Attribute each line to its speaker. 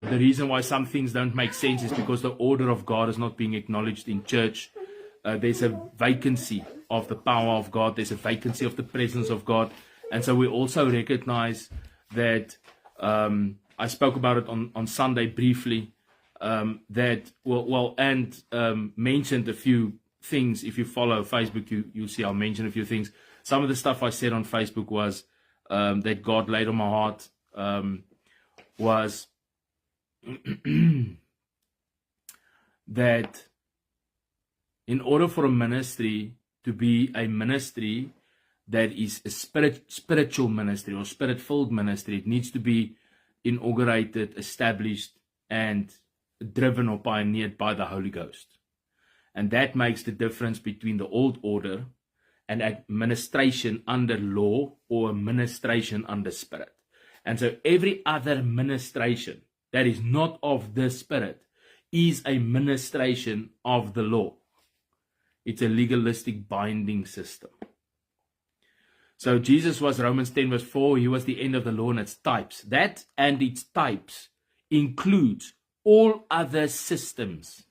Speaker 1: The reason why some things don't make sense is because the order of God is not being acknowledged in church. There's a vacancy of the power of God. There's a vacancy of the presence of God. And so we also recognize that, I spoke about it on Sunday briefly, that, mentioned a few things. If you follow Facebook, you'll see I'll mention a few things. Some of the stuff I said on Facebook was, that God laid on my heart, was that in order for a ministry to be a ministry that is a spiritual ministry or spirit-filled ministry, it needs to be inaugurated, established, and driven or pioneered by the Holy Ghost. And that makes the difference between the old order and administration under law or administration under spirit. And so every other ministration that is not of the Spirit is a ministration of the law. It's a legalistic binding system. So Jesus was, Romans 10 verse 4, he was the end of the law and its types. That and its types includes all other systems